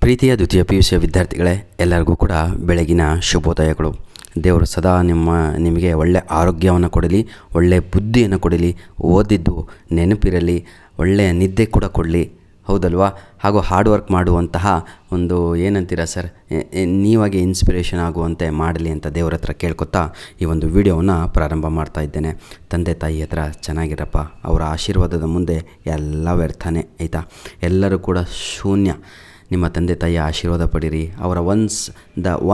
ಪ್ರೀತಿಯ ದ್ವಿತೀಯ PUC ವಿದ್ಯಾರ್ಥಿಗಳೇ, ಎಲ್ಲರಿಗೂ ಕೂಡ ಬೆಳಗಿನ ಶುಭೋದಯಗಳು. ದೇವರು ಸದಾ ನಿಮಗೆ ಒಳ್ಳೆಯ ಆರೋಗ್ಯವನ್ನು ಕೊಡಲಿ, ಒಳ್ಳೆಯ ಬುದ್ಧಿಯನ್ನು ಕೊಡಲಿ, ಓದಿದ್ದು ನೆನಪಿರಲಿ, ಒಳ್ಳೆಯ ನಿದ್ದೆ ಕೂಡ ಕೊಡಲಿ, ಹೌದಲ್ವಾ? ಹಾಗೂ ಹಾರ್ಡ್ ವರ್ಕ್ ಮಾಡುವಂತಹ ಒಂದು ಏನಂತೀರ ಸರ್, ನೀವಾಗೆ ಇನ್ಸ್ಪಿರೇಷನ್ ಆಗುವಂತೆ ಮಾಡಲಿ ಅಂತ ದೇವರ ಹತ್ರ ಕೇಳ್ಕೊತಾ ಈ ಒಂದು ವಿಡಿಯೋವನ್ನು ಪ್ರಾರಂಭ ಮಾಡ್ತಾ ಇದ್ದೇನೆ. ತಂದೆ ತಾಯಿ ಹತ್ರ ಚೆನ್ನಾಗಿರಪ್ಪ, ಅವರ ಆಶೀರ್ವಾದದ ಮುಂದೆ ಎಲ್ಲ ವ್ಯರ್ಥನೇ, ಆಯಿತಾ? ಎಲ್ಲರೂ ಕೂಡ ಶೂನ್ಯ. ನಿಮ್ಮ ತಂದೆ ತಾಯಿಯ ಆಶೀರ್ವಾದ ಪಡೀರಿ. ಅವರ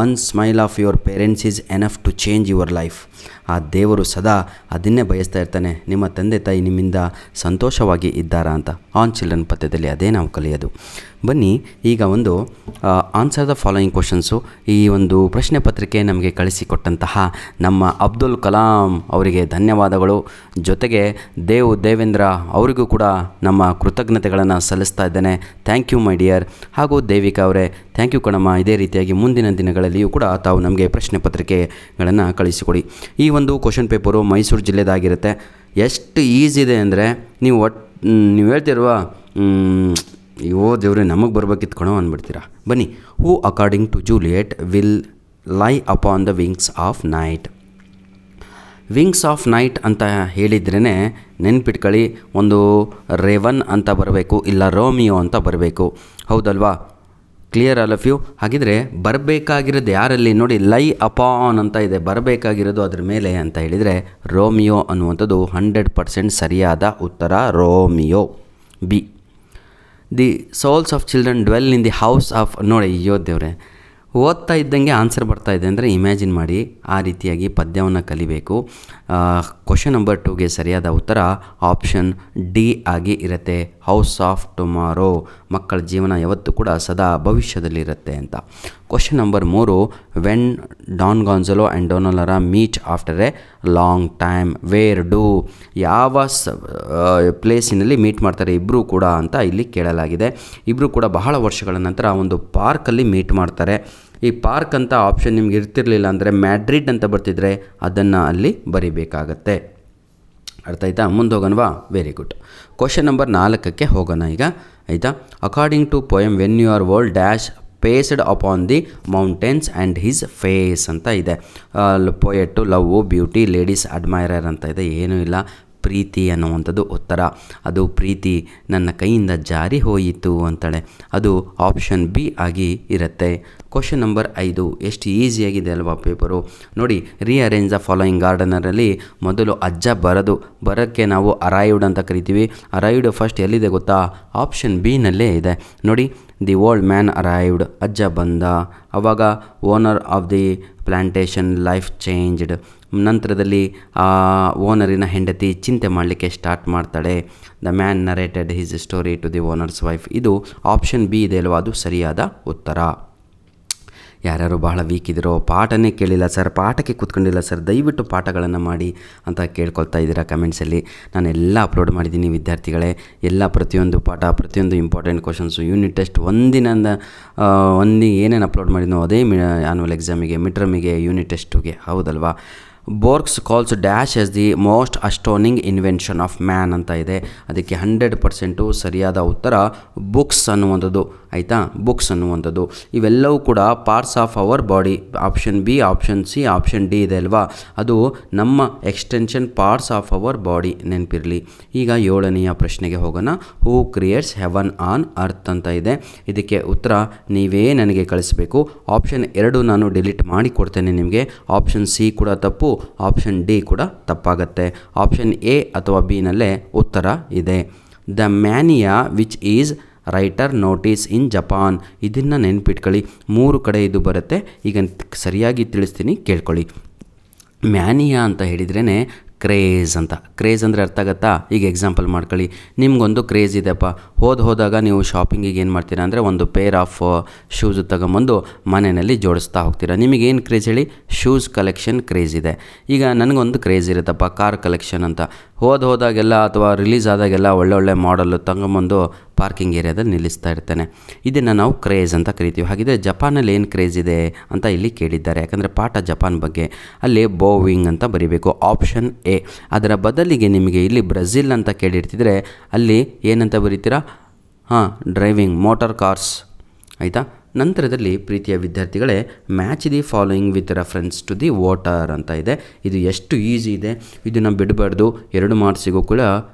one smile of your parents is enough to change your life. ಆ ದೇವರು ಸದಾ ಅದನ್ನೇ ಬಯಸ್ತಾ ಇರ್ತಾನೆ, ನಿಮ್ಮ ತಂದೆ ತಾಯಿ ನಿಮ್ಮಿಂದ ಸಂತೋಷವಾಗಿ ಇದ್ದಾರಾ ಅಂತ. ಆನ್ ಚಿಲ್ಡ್ರನ್ ಪದ್ಯದಲ್ಲಿ ಅದೇ ನಾವು ಕಲಿಯೋದು. ಬನ್ನಿ ಈಗ ಒಂದು ಆನ್ಸರ್ ದ ಫಾಲೋಯಿಂಗ್ ಕ್ವಶನ್ಸು. ಈ ಒಂದು ಪ್ರಶ್ನೆ ಪತ್ರಿಕೆ ನಮಗೆ ಕಳಿಸಿಕೊಟ್ಟಂತಹ ನಮ್ಮ ಅಬ್ದುಲ್ ಕಲಾಂ ಅವರಿಗೆ ಧನ್ಯವಾದಗಳು. ಜೊತೆಗೆ ದೇವೇಂದ್ರ ಅವರಿಗೂ ಕೂಡ ನಮ್ಮ ಕೃತಜ್ಞತೆಗಳನ್ನು ಸಲ್ಲಿಸ್ತಾ ಇದ್ದೇನೆ. Thank you my dear. ಹಾಗೂ ದೇವಿಕಾ ಅವರೇ ಥ್ಯಾಂಕ್ ಯು ಕಣಮ್ಮ. ಇದೇ ರೀತಿಯಾಗಿ ಮುಂದಿನ ದಿನಗಳಲ್ಲಿಯೂ ಕೂಡ ತಾವು ನಮಗೆ ಪ್ರಶ್ನೆ ಪತ್ರಿಕೆಗಳನ್ನು ಕಳಿಸಿಕೊಡಿ. ಈ ಒಂದು ಕ್ವಶನ್ ಪೇಪರು ಮೈಸೂರು ಜಿಲ್ಲೆದಾಗಿರುತ್ತೆ. ಎಷ್ಟು ಈಸಿ ಇದೆ ಅಂದರೆ ನೀವು ಹೇಳ್ತಿರುವ ಅಯ್ಯೋ ದೇವ್ರೆ ನಮಗೆ ಬರ್ಬೇಕಿತ್ತು ಕಣೋ ಅಂದ್ಬಿಡ್ತೀರಾ. ಬನ್ನಿ. Who according to Juliet will lie upon the wings of night. Wings of night ಅಂತ ಹೇಳಿದ್ರೇ ನೆನ್ಪಿಟ್ಕೊಳ್ಳಿ, ಒಂದು ರೇವನ್ ಅಂತ ಬರಬೇಕು, ಇಲ್ಲ ರೋಮಿಯೋ ಅಂತ ಬರಬೇಕು, ಹೌದಲ್ವಾ? Clear all of you? ಹಾಗಿದ್ರೆ ಬರಬೇಕಾಗಿರೋದು ಯಾರಲ್ಲಿ ನೋಡಿ, ಲೈ ಅಪಾನ್ ಅಂತ ಇದೆ, ಬರಬೇಕಾಗಿರೋದು ಅದ್ರ ಮೇಲೆ ಅಂತ ಹೇಳಿದರೆ ರೋಮಿಯೋ ಅನ್ನುವಂಥದ್ದು 100% ಸರಿಯಾದ ಉತ್ತರ. Romeo. B. The souls of children dwell in the house of. ನೋಡಿ ಅಯ್ಯೋ ದೇವ್ರೆ, ಓದ್ತಾ ಇದ್ದಂಗೆ ಆನ್ಸರ್ ಬರ್ತಾ ಇದೆ ಅಂದರೆ ಇಮ್ಯಾಜಿನ್ ಮಾಡಿ, ಆ ರೀತಿಯಾಗಿ ಪದ್ಯವನ್ನು ಕಲಿಬೇಕು. ಕ್ವಶನ್ ನಂಬರ್ 2ಗೆ ಸರಿಯಾದ ಉತ್ತರ ಆಪ್ಷನ್ ಡಿ ಆಗಿ ಇರುತ್ತೆ. House of tomorrow. ಮಕ್ಕಳ ಜೀವನ ಯಾವತ್ತೂ ಕೂಡ ಸದಾ ಭವಿಷ್ಯದಲ್ಲಿರುತ್ತೆ ಅಂತ. Question number 3, when Don Gonzalo and Dona Laura meet after a long time, where do. ಯಾವ ಪ್ಲೇಸಿನಲ್ಲಿ ಮೀಟ್ ಮಾಡ್ತಾರೆ ಇಬ್ಬರೂ ಕೂಡ ಅಂತ ಇಲ್ಲಿ ಕೇಳಲಾಗಿದೆ. ಇಬ್ಬರೂ ಕೂಡ ಬಹಳ ವರ್ಷಗಳ ನಂತರ ಒಂದು ಪಾರ್ಕಲ್ಲಿ ಮೀಟ್ ಮಾಡ್ತಾರೆ. ಈ ಪಾರ್ಕ್ ಅಂತ ಆಪ್ಷನ್ ನಿಮ್ಗೆ ಇರ್ತಿರಲಿಲ್ಲ ಅಂದರೆ ಮ್ಯಾಡ್ರಿಡ್ ಅಂತ ಬರ್ತಿದ್ರೆ ಅದನ್ನು ಅಲ್ಲಿ ಬರಿಬೇಕಾಗತ್ತೆ. ಅರ್ಥ ಆಯ್ತಾ? ಮುಂದೆ ಹೋಗೋಣವಾ? Very good. ಕ್ವಶನ್ ನಂಬರ್ 4ಕ್ಕೆ ಹೋಗೋಣ ಈಗ, ಆಯಿತಾ? According to poem when your world dash paced upon the mountains and his face ಅಂತ ಇದೆ. Poet, love, beauty, ladies admirer ಅಂತ ಇದೆ. ಏನೂ ಇಲ್ಲ, ಪ್ರೀತಿ ಅನ್ನುವಂಥದ್ದು ಉತ್ತರ. ಅದು ಪ್ರೀತಿ ನನ್ನ ಕೈಯಿಂದ ಜಾರಿ ಹೋಯಿತು ಅಂತಾಳೆ. ಅದು ಆಪ್ಷನ್ ಬಿ ಆಗಿ ಇರುತ್ತೆ. ಕ್ವಶನ್ ನಂಬರ್ 5, ಎಷ್ಟು ಈಸಿಯಾಗಿದೆ ಅಲ್ವಾ ಪೇಪರು. ನೋಡಿ, ರೀಅರೇಂಜ್ ದ ಫಾಲೋಯಿಂಗ್ ಗಾರ್ಡನರಲ್ಲಿ ಮೊದಲು ಅಜ್ಜ ಬರೋಕ್ಕೆ ನಾವು ಅರೈವ್ಡ್ ಅಂತ ಕರಿತೀವಿ. ಅರೈವ್ಡ್ ಫಸ್ಟ್ ಎಲ್ಲಿದೆ ಗೊತ್ತಾ? ಆಪ್ಷನ್ ಬಿನಲ್ಲೇ ಇದೆ. ನೋಡಿ, ದಿ ಓಲ್ಡ್ ಮ್ಯಾನ್ ಅರೈವ್ಡ್, ಅಜ್ಜ ಬಂದ. ಆವಾಗ owner of the plantation life changed. ನಂತರದಲ್ಲಿ ಆ ಓನರಿನ ಹೆಂಡತಿ ಚಿಂತೆ ಮಾಡಲಿಕ್ಕೆ ಸ್ಟಾರ್ಟ್ ಮಾಡ್ತಾಳೆ. The man narrated his story to the owner's wife. ಇದು ಆಪ್ಷನ್ ಬಿ ಇದೆ ಅಲ್ವಾ, ಅದು ಸರಿಯಾದ ಉತ್ತರ. ಯಾರ್ಯಾರು ಬಹಳ ವೀಕ್ ಇದ್ದೀರೋ, ಪಾಠನೇ ಕೇಳಿಲ್ಲ ಸರ್, ಪಾಠಕ್ಕೆ ಕೂತ್ಕೊಂಡಿಲ್ಲ ಸರ್, ದಯವಿಟ್ಟು ಪಾಠಗಳನ್ನು ಮಾಡಿ ಅಂತ ಕೇಳ್ಕೊಳ್ತಾ ಇದ್ದೀರಾ ಕಮೆಂಟ್ಸಲ್ಲಿ. ನಾನು ಎಲ್ಲ ಅಪ್ಲೋಡ್ ಮಾಡಿದ್ದೀನಿ ವಿದ್ಯಾರ್ಥಿಗಳೇ. ಎಲ್ಲ ಪ್ರತಿಯೊಂದು ಪಾಠ, ಪ್ರತಿಯೊಂದು ಇಂಪಾರ್ಟೆಂಟ್ ಕ್ವಶನ್ಸು, ಯೂನಿಟ್ ಟೆಸ್ಟ್ ಒಂದಿನಿಂದ ಏನೇನು ಅಪ್ಲೋಡ್ ಮಾಡಿದ್ನೋ ಅದೇ ಆ್ಯನ್ಯುವಲ್ ಎಕ್ಸಾಮಿಗೆ, ಮಿಡ್ ಟರ್ಮಿಗೆ, ಯೂನಿಟ್ ಟೆಸ್ಟಿಗೆ, ಹೌದಲ್ವಾ? Borges calls dash as the most astonishing invention of man ಅಂತ ಇದೆ. ಅದಕ್ಕೆ 100% ಸರಿಯಾದ ಉತ್ತರ ಬುಕ್ಸ್ ಅನ್ನುವಂಥದ್ದು, ಆಯಿತಾ? ಬುಕ್ಸ್ ಅನ್ನುವಂಥದ್ದು ಇವೆಲ್ಲವೂ ಕೂಡ parts of our body. Option B, option C, option D ಇದೆ ಅಲ್ವಾ, ಅದು ನಮ್ಮ extension parts of our body, ನೆನಪಿರಲಿ. ಈಗ 7ನೆಯ ಪ್ರಶ್ನೆಗೆ ಹೋಗೋಣ. ಹೂ ಕ್ರಿಯೇಟ್ಸ್ ಹೆವನ್ ಆನ್ ಅರ್ತ್ ಅಂತ ಇದೆ. ಇದಕ್ಕೆ ಉತ್ತರ ನೀವೇ ನನಗೆ ಕಳಿಸಬೇಕು. ಆಪ್ಷನ್ 2 ನಾನು ಡಿಲೀಟ್ ಮಾಡಿ ಕೊಡ್ತೇನೆ ನಿಮಗೆ. ಆಪ್ಷನ್ ಸಿ ಕೂಡ ತಪ್ಪು, ಆಪ್ಷನ್ ಡಿ ಕೂಡ ತಪ್ಪಾಗತ್ತೆ. ಆಪ್ಷನ್ ಎ ಅಥವಾ ಬಿನಲ್ಲೇ ಉತ್ತರ ಇದೆ. The mania which is writer notice in Japan. ಇದನ್ನು ನೆನ್ಪಿಟ್ಕೊಳ್ಳಿ, 3 ಕಡೆ ಇದು ಬರುತ್ತೆ. ಈಗ ಸರಿಯಾಗಿ ತಿಳಿಸ್ತೀನಿ, ಕೇಳ್ಕೊಳ್ಳಿ. ಮ್ಯಾನಿಯಾ ಅಂತ ಹೇಳಿದ್ರೇ ಕ್ರೇಜ್ ಅಂತ. ಕ್ರೇಜ್ ಅಂದರೆ ಅರ್ಥ ಆಗುತ್ತಾ? ಈಗ ಎಕ್ಸಾಂಪಲ್ ಮಾಡ್ಕೊಳ್ಳಿ, ನಿಮಗೊಂದು ಕ್ರೇಜ್ ಇದೆಪ್ಪ. ಹೋದಾಗ ನೀವು ಶಾಪಿಂಗಿಗೆ ಏನು ಮಾಡ್ತೀರಾ ಅಂದರೆ ಒಂದು ಪೇರ್ ಆಫ್ ಶೂಸ್ ತಗೊಂಬಂದು ಮನೆಯಲ್ಲಿ ಜೋಡಿಸ್ತಾ ಹೋಗ್ತೀರಾ. ನಿಮಗೇನು ಕ್ರೇಜ್ ಹೇಳಿ? ಶೂಸ್ ಕಲೆಕ್ಷನ್ ಕ್ರೇಜ್ ಇದೆ. ಈಗ ನನಗೊಂದು ಕ್ರೇಜ್ ಇರುತ್ತಪ್ಪ, ಕಾರ್ ಕಲೆಕ್ಷನ್ ಅಂತ. ಹೋದಾಗೆಲ್ಲ ಅಥವಾ ರಿಲೀಸ್ ಆದಾಗೆಲ್ಲ ಒಳ್ಳೊಳ್ಳೆ ಮಾಡಲ್ ತಗೊಂಬಂದು ಪಾರ್ಕಿಂಗ್ ಏರಿಯಾದಲ್ಲಿ ನಿಲ್ಲಿಸ್ತಾ ಇರ್ತಾನೆ. ಇದನ್ನು ನಾವು ಕ್ರೇಜ್ ಅಂತ ಕರಿತೀವಿ. ಹಾಗಿದ್ರೆ ಜಪಾನಲ್ಲಿ ಏನು ಕ್ರೇಜ್ ಇದೆ ಅಂತ ಇಲ್ಲಿ ಕೇಳಿದ್ದಾರೆ, ಯಾಕಂದರೆ ಪಾಠ ಜಪಾನ್ ಬಗ್ಗೆ. ಅಲ್ಲಿ ಬೋವಿಂಗ್ ಅಂತ ಬರೀಬೇಕು, ಆಪ್ಷನ್ ಎ. ಅದರ ಬದಲಿಗೆ ನಿಮಗೆ ಇಲ್ಲಿ ಬ್ರೆಜಿಲ್ ಅಂತ ಕೇಳಿರ್ತಿದ್ರೆ ಅಲ್ಲಿ ಏನಂತ ಬರೀತೀರಾ? ಡ್ರೈವಿಂಗ್, ಮೋಟಾರ್ ಕಾರ್ಸ್, ಆಯಿತಾ? ನಂತರದಲ್ಲಿ ಪ್ರೀತಿಯ ವಿದ್ಯಾರ್ಥಿಗಳೇ, match the following with reference to the water ಅಂತ ಇದೆ. ಇದು ಎಷ್ಟು ಈಸಿ ಇದೆ, ಇದನ್ನು ಬಿಡಬಾರ್ದು. 2 ಮಾರ್ಕ್ಸಿಗೂ ಕೂಡ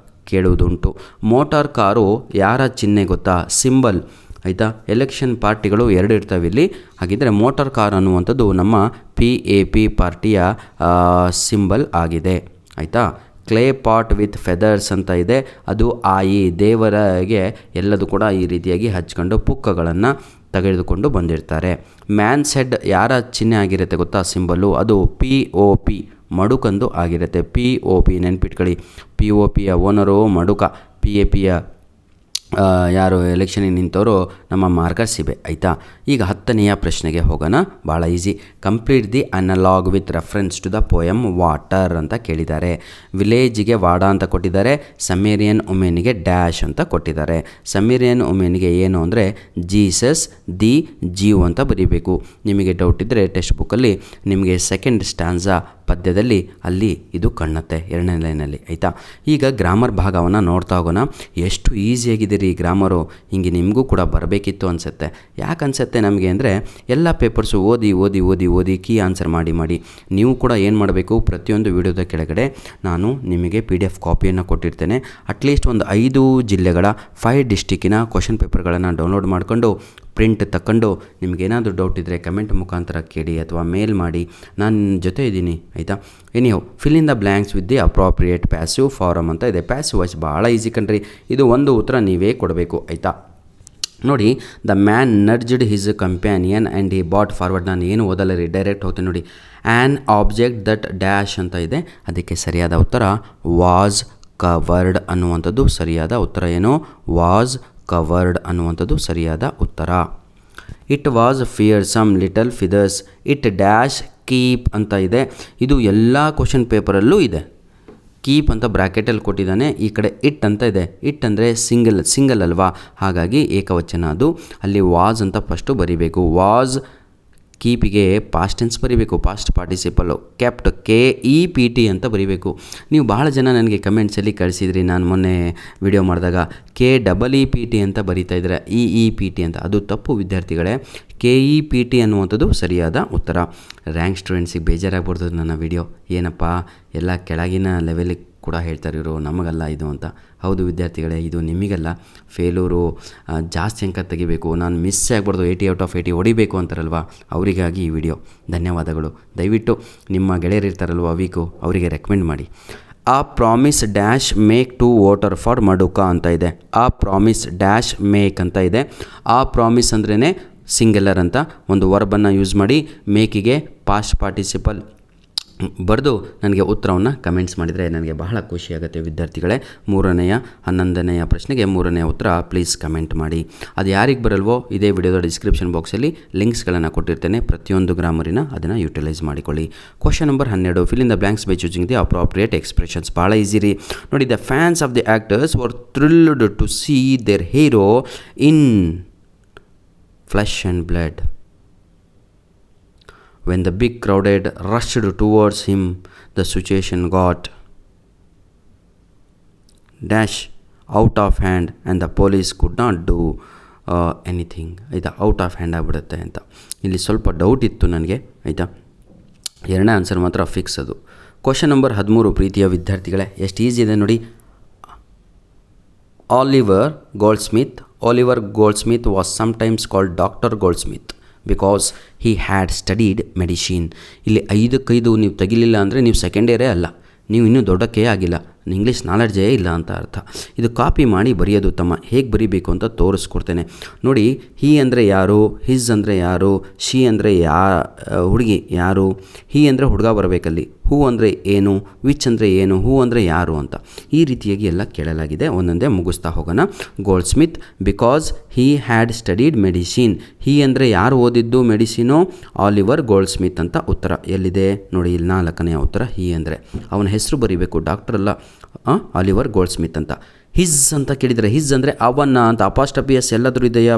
ಕೇಳುವುದುಂಟು. ಮೋಟಾರ್ ಕಾರು ಯಾರ ಚಿಹ್ನೆ ಗೊತ್ತಾ? ಸಿಂಬಲ್, ಆಯಿತಾ. ಎಲೆಕ್ಷನ್ ಪಾರ್ಟಿಗಳು 2 ಇರ್ತವೆ ಇಲ್ಲಿ. ಹಾಗಿದ್ದರೆ ಮೋಟಾರ್ ಕಾರ್ ಅನ್ನುವಂಥದ್ದು ನಮ್ಮ PAP ಪಾರ್ಟಿಯ ಸಿಂಬಲ್ ಆಗಿದೆ, ಆಯಿತಾ. ಕ್ಲೇ ಪಾಟ್ ವಿತ್ ಫೆದರ್ಸ್ ಅಂತ ಇದೆ, ಅದು ಆಯಿ, ದೇವರಿಗೆ ಎಲ್ಲದೂ ಕೂಡ ಈ ರೀತಿಯಾಗಿ ಹಚ್ಕೊಂಡು ಪುಕ್ಕಗಳನ್ನು ತೆಗೆದುಕೊಂಡು ಬಂದಿರ್ತಾರೆ. ಮ್ಯಾನ್ಸ್ ಹೆಡ್ ಯಾರ ಚಿಹ್ನೆ ಆಗಿರುತ್ತೆ ಗೊತ್ತಾ? ಸಿಂಬಲ್ಲು, ಅದು POP, ಮಡುಕಂದು ಆಗಿರುತ್ತೆ. POP ನೆನ್ಪಿಟ್ಕೊಳ್ಳಿ. POPಯ ಓನರು ಮಡುಕ, PAPಯ ಯಾರು ಎಲೆಕ್ಷನಿಗೆ ನಿಂತವರು ನಮ್ಮ ಮಾರ್ಗರ್ಸಿಬೆ, ಆಯಿತಾ. ಈಗ 10ನೆಯ ಪ್ರಶ್ನೆಗೆ ಹೋಗೋಣ. ಭಾಳ easy. Complete the analogue with reference to the poem water ಅಂತ ಕೇಳಿದ್ದಾರೆ. ವಿಲೇಜಿಗೆ ವಾಡ ಅಂತ ಕೊಟ್ಟಿದ್ದಾರೆ. ಸಮೇರಿಯನ್ ವುಮೆನ್ಗೆ ಡ್ಯಾಶ್ ಅಂತ ಕೊಟ್ಟಿದ್ದಾರೆ. ಸಮೇರಿಯನ್ ವುಮೆನ್ಗೆ ಏನು ಅಂದರೆ ಜೀಸಸ್ ದಿ ಜೀವ್ ಅಂತ ಬರೀಬೇಕು. ನಿಮಗೆ ಡೌಟ್ ಇದ್ದರೆ ಟೆಕ್ಸ್ಟ್ ಬುಕ್ಕಲ್ಲಿ ನಿಮಗೆ ಸೆಕೆಂಡ್ ಸ್ಟ್ಯಾನ್ಸಾ ಪದ್ಯದಲ್ಲಿ ಅಲ್ಲಿ ಇದು ಕಾಣುತ್ತೆ 2ನೇ ಲೈನಲ್ಲಿ, ಆಯಿತಾ. ಈಗ ಗ್ರಾಮರ್ ಭಾಗವನ್ನು ನೋಡ್ತಾ ಹೋಗೋಣ. ಎಷ್ಟು ಈಸಿಯಾಗಿದೆ ರೀ ಗ್ರಾಮರು. ಹಿಂಗೆ ನಿಮಗೂ ಕೂಡ ಬರಬೇಕಿತ್ತು ಅನಿಸುತ್ತೆ. ಯಾಕೆ ಅನಿಸುತ್ತೆ ನಮಗೆ ಅಂದರೆ, ಎಲ್ಲ ಪೇಪರ್ಸು ಓದಿ ಓದಿ ಓದಿ ಓದಿ ಕೀ ಆನ್ಸರ್ ಮಾಡಿ ನೀವು ಕೂಡ ಏನು ಮಾಡಬೇಕು, ಪ್ರತಿಯೊಂದು ವಿಡಿಯೋದ ಕೆಳಗಡೆ ನಾನು ನಿಮಗೆ PDF ಕಾಪಿಯನ್ನು ಕೊಟ್ಟಿರ್ತೇನೆ. ಅಟ್ಲೀಸ್ಟ್ ಒಂದು 5 ಜಿಲ್ಲೆಗಳ 5 ಡಿಸ್ಟಿಕ್ಕಿನ ಕ್ವಶನ್ ಪೇಪರ್ಗಳನ್ನು ಡೌನ್ಲೋಡ್ ಮಾಡಿಕೊಂಡು ಪ್ರಿಂಟ್ ತಗೊಂಡು ನಿಮಗೇನಾದರೂ ಡೌಟ್ ಇದ್ದರೆ ಕಮೆಂಟ್ ಮುಖಾಂತರ ಕೇಳಿ ಅಥವಾ ಮೇಲ್ ಮಾಡಿ, ನಾನು ನಿಮ್ಮ ಜೊತೆ ಇದ್ದೀನಿ, ಆಯಿತಾ. Anyhow, fill in the blanks with the appropriate passive form ಅಂತ ಇದೆ. ಪ್ಯಾಸಿವ್ ವಾಯ್ಸ್ ಭಾಳ ಈಸಿ ಕಣ್ರಿ. ಇದು ಒಂದು ಉತ್ತರ ನೀವೇ ಕೊಡಬೇಕು, ಆಯಿತಾ. ನೋಡಿ, the man nudged his companion and he bent forward. ನಾನು ಏನು ಓದಲ್ಲ ರೀ, ಡೈರೆಕ್ಟ್ ಹೋಗ್ತೇನೆ ನೋಡಿ. ಆ್ಯನ್ ಆಬ್ಜೆಕ್ಟ್ ದಟ್ ಡ್ಯಾಶ್ ಅಂತ ಇದೆ. ಅದಕ್ಕೆ ಸರಿಯಾದ ಉತ್ತರ ವಾಸ್ ಕವರ್ಡ್ ಅನ್ನುವಂಥದ್ದು ಸರಿಯಾದ ಉತ್ತರ. ಏನು? ವಾಸ್ ಕವರ್ಡ್ ಅನ್ನುವಂಥದ್ದು ಸರಿಯಾದ ಉತ್ತರ. It was fearsome little feathers it dash keep ಅಂತ ಇದೆ. ಇದು ಎಲ್ಲ ಕ್ವಶನ್ ಪೇಪರಲ್ಲೂ ಇದೆ. ಕೀಪ್ ಅಂತ ಬ್ರ್ಯಾಕೆಟಲ್ಲಿ ಕೊಟ್ಟಿದ್ದಾನೆ. ಈ ಕಡೆ ಇಟ್ ಅಂತ ಇದೆ. ಇಟ್ ಅಂದರೆ ಸಿಂಗಲ್ ಅಲ್ವಾ, ಹಾಗಾಗಿ ಏಕವಚನ ಅದು. ಅಲ್ಲಿ ವಾಸ್ ಅಂತ ಫಸ್ಟು ಬರಿಬೇಕು. ವಾಸ್, ಕೀಪಿಗೆ ಪಾಸ್ಟ್ ಟೆನ್ಸ್ ಬರೀಬೇಕು, ಪಾಸ್ಟ್ ಪಾರ್ಟಿಸಿಪಲ್ಲು. ಕೆಪ್ಟ್, KEPT ಅಂತ ಬರೀಬೇಕು. ನೀವು ಭಾಳ ಜನ ನನಗೆ ಕಮೆಂಟ್ಸಲ್ಲಿ ಕಳಿಸಿದ್ರಿ, ನಾನು ಮೊನ್ನೆ ವಿಡಿಯೋ ಮಾಡಿದಾಗ KEEPT ಅಂತ ಬರೀತಾ ಇದ್ದಾರೆ, EEPT ಅಂತ. ಅದು ತಪ್ಪು ವಿದ್ಯಾರ್ಥಿಗಳೇ. KEPT ಅನ್ನುವಂಥದ್ದು ಸರಿಯಾದ ಉತ್ತರ. ರ್ಯಾಂಕ್ ಸ್ಟೂಡೆಂಟ್ಸಿಗೆ ಬೇಜಾರಾಗ್ಬಿಡ್ತದೆ ನನ್ನ ವಿಡಿಯೋ. ಏನಪ್ಪ ಎಲ್ಲ ಕೆಳಗಿನ ಲೆವೆಲಿಗೆ ಕೂಡ ಹೇಳ್ತಾರೆ ಇವರು, ನಮಗಲ್ಲ ಇದು ಅಂತ. ಹೌದು ವಿದ್ಯಾರ್ಥಿಗಳೇ, ಇದು ನಿಮಗಲ್ಲ. ಫೇಲೂರು ಜಾಸ್ತಿ ಅಂಕ ತೆಗಿಬೇಕು, ನಾನು ಮಿಸ್ ಆಗ್ಬಾರ್ದು, 80 ಔಟ್ ಆಫ್ 80 ಹೊಡಿಬೇಕು ಅಂತಾರಲ್ವ, ಅವರಿಗಾಗಿ ಈ ವಿಡಿಯೋ. ಧನ್ಯವಾದಗಳು. ದಯವಿಟ್ಟು ನಿಮ್ಮ ಗೆಳೆಯರು ಇರ್ತಾರಲ್ವ ವೀಕು, ಅವರಿಗೆ ರೆಕಮೆಂಡ್ ಮಾಡಿ. A promise dash make to voter for ಮಡುಕ ಅಂತ ಇದೆ. ಆ ಪ್ರಾಮಿಸ್ ಡ್ಯಾಶ್ ಮೇಕ್ ಅಂತ ಇದೆ. ಆ ಪ್ರಾಮಿಸ್ ಅಂದ್ರೇ ಸಿಂಗ್ಯುಲರ್ ಅಂತ. ಒಂದು ವರ್ಬನ್ನು ಯೂಸ್ ಮಾಡಿ ಮೇಕಿಗೆ ಪಾಸ್ಟ್ ಪಾರ್ಟಿಸಿಪಲ್ ಬರೆದು ನನಗೆ ಉತ್ತರವನ್ನು ಕಮೆಂಟ್ಸ್ ಮಾಡಿದರೆ ನನಗೆ ಬಹಳ ಖುಷಿಯಾಗುತ್ತೆ ವಿದ್ಯಾರ್ಥಿಗಳೇ. 3ನೇಯ 11ನೇಯ ಪ್ರಶ್ನೆಗೆ 3ನೇ ಉತ್ತರ ಪ್ಲೀಸ್ ಕಮೆಂಟ್ ಮಾಡಿ. ಅದು ಯಾರಿಗೆ ಬರಲ್ವೋ ಇದೇ ವಿಡಿಯೋದ ಡಿಸ್ಕ್ರಿಪ್ಷನ್ ಬಾಕ್ಸಲ್ಲಿ ಲಿಂಕ್ಸ್ಗಳನ್ನು ಕೊಟ್ಟಿರ್ತೇನೆ. ಪ್ರತಿಯೊಂದು ಗ್ರಾಮರಿನ ಅದನ್ನು ಯೂಟಿಲೈಸ್ ಮಾಡಿಕೊಳ್ಳಿ. Question number 12, fill in the blanks by choosing the appropriate expressions. ಭಾಳ ಈಸಿ ರೀ. ನೋಡಿ, the fans of the actors were thrilled to see their hero in flesh and blood. When the big crowd rushed towards him, the situation got dash out of hand and the police could not do anything. ಆಯಿತಾ, out of hand ಆಗಿಬಿಡುತ್ತೆ ಅಂತ. ಇಲ್ಲಿ ಸ್ವಲ್ಪ doubt ಇತ್ತು ನನಗೆ, ಆಯಿತಾ. 2ನೇ answer ಮಾತ್ರ ಫಿಕ್ಸ್ ಅದು. ಕ್ವಶನ್ ನಂಬರ್ 13, ಪ್ರೀತಿಯ ವಿದ್ಯಾರ್ಥಿಗಳೇ, ಎಷ್ಟು ಈಸಿ ಇದೆ ನೋಡಿ. Oliver Goldsmith was sometimes called Doctor Goldsmith because he had studied medicine. ಇಲ್ಲಿ 5 ನೀವು ತೆಗಿಲಿಲ್ಲ ಅಂದರೆ ನೀವು ಸೆಕೆಂಡ್ ಇಯರೇ ಅಲ್ಲ, ನೀವು ಇನ್ನೂ ದೊಡ್ಡಕ್ಕೆ ಆಗಿಲ್ಲ, ಇಂಗ್ಲೀಷ್ ನಾಲೆಡ್ಜೇ ಇಲ್ಲ ಅಂತ ಅರ್ಥ. ಇದು ಕಾಪಿ ಮಾಡಿ ಬರೆಯೋದು ತಮ್ಮ. ಹೇಗೆ ಬರೀಬೇಕು ಅಂತ ತೋರಿಸ್ಕೊಡ್ತೇನೆ ನೋಡಿ. ಹಿ ಅಂದರೆ ಯಾರು, ಹಿಸ್ ಅಂದರೆ ಯಾರು, ಶಿ ಅಂದರೆ ಹುಡುಗಿ ಯಾರು, ಹಿ ಅಂದರೆ ಹುಡುಗ ಬರಬೇಕಲ್ಲಿ, ಹೂ ಅಂದರೆ ಏನು, ವಿಚ್ ಅಂದರೆ ಏನು, ಹೂ ಅಂದರೆ ಯಾರು ಅಂತ ಈ ರೀತಿಯಾಗಿ ಎಲ್ಲ ಕೇಳಲಾಗಿದೆ. ಒಂದೊಂದೇ ಮುಗಿಸ್ತಾ ಹೋಗೋಣ. Goldsmith because he had studied medicine. He ಅಂದರೆ ಯಾರು ಓದಿದ್ದು ಮೆಡಿಸಿನು, ಆಲಿವರ್ ಗೋಲ್ಡ್ಸ್ಮಿತ್ ಅಂತ ಉತ್ತರ ಎಲ್ಲಿದೆ ನೋಡಿ. ಇಲ್ಲಿ 4ನೇಯ ಉತ್ತರ. ಹಿ ಅಂದರೆ ಅವನ ಹೆಸರು ಬರೀಬೇಕು, ಡಾಕ್ಟರ್ ಅಲ್ಲ, ಆಲಿವರ್ ಗೋಲ್ಡ್ಸ್ಮಿತ್ ಅಂತ. ಹಿಸ್ ಅಂತ ಕೇಳಿದರೆ ಹಿಸ್ ಅಂದರೆ ಅವನ್ನ ಅಂತ ಅಪಾಸ್ಟ್ರಫಿಯಸ್ ಎಲ್ಲಾದರೂ ಇದೆಯಾ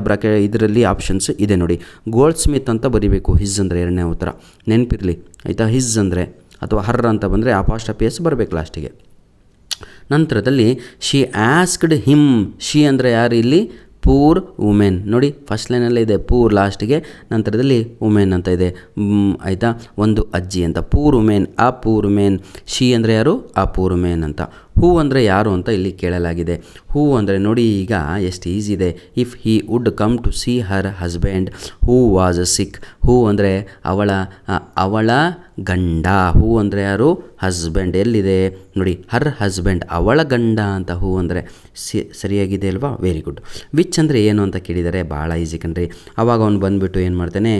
ಇದರಲ್ಲಿ ಆಪ್ಷನ್ಸ್ ಇದೆ ನೋಡಿ. ಗೋಲ್ಡ್ಸ್ಮಿತ್ ಅಂತ ಬರೀಬೇಕು. ಹಿಸ್ ಅಂದರೆ 2ನೇ ಉತ್ತರ, ನೆನಪಿರಲಿ ಆಯಿತಾ. ಹಿಸ್ ಅಂದರೆ ಅಥವಾ ಹರ್ ಅಂತ ಬಂದರೆ ಅಪಾಸ್ಟ್ರಫಿಯಸ್ ಬರಬೇಕು ಲಾಸ್ಟಿಗೆ. ನಂತರದಲ್ಲಿ ಶಿ ಆಸ್ಕ್ಡ್ ಹಿಮ್. ಶಿ ಅಂದರೆ ಯಾರು ಇಲ್ಲಿ, ಪೂರ್ ವುಮೆನ್. ನೋಡಿ ಫಸ್ಟ್ ಲೈನಲ್ಲೇ ಇದೆ ಪೂರ್, ಲಾಸ್ಟಿಗೆ ನಂತರದಲ್ಲಿ ವುಮೆನ್ ಅಂತ ಇದೆ. ಆಯಿತಾ, ಒಂದು ಅಜ್ಜಿ ಅಂತ. ಪೂರ್ ವುಮೆನ್, ಆ ಪೂರ್ ವುಮೆನ್. ಶಿ ಅಂದರೆ ಯಾರು? ಆ ಪೂರ್ ವುಮೆನ್ ಅಂತ. ಹೂ ಅಂದರೆ ಯಾರು ಅಂತ ಇಲ್ಲಿ ಕೇಳಲಾಗಿದೆ. ಹೂ ಅಂದರೆ ನೋಡಿ ಈಗ ಎಷ್ಟು ಈಸಿ ಇದೆ. If he would come to see her husband who was sick. Who ಅಂದರೆ ಅವಳ ಗಂಡ. ಹೂ ಅಂದರೆ ಯಾರು? ಹಸ್ಬೆಂಡ್. ಎಲ್ಲಿದೆ ನೋಡಿ, ಹರ್ ಹಸ್ಬೆಂಡ್, ಅವಳ ಗಂಡ ಅಂತ ಹೂ ಅಂದರೆ ಸರಿಯಾಗಿದೆ ಅಲ್ವಾ? Very good. ವಿಚ್ ಅಂದರೆ ಏನು ಅಂತ ಕೇಳಿದರೆ ಭಾಳ ಈಸಿ ಕಣ್ರಿ. ಆವಾಗ ಅವನು ಬಂದುಬಿಟ್ಟು ಏನು ಮಾಡ್ತಾನೆ,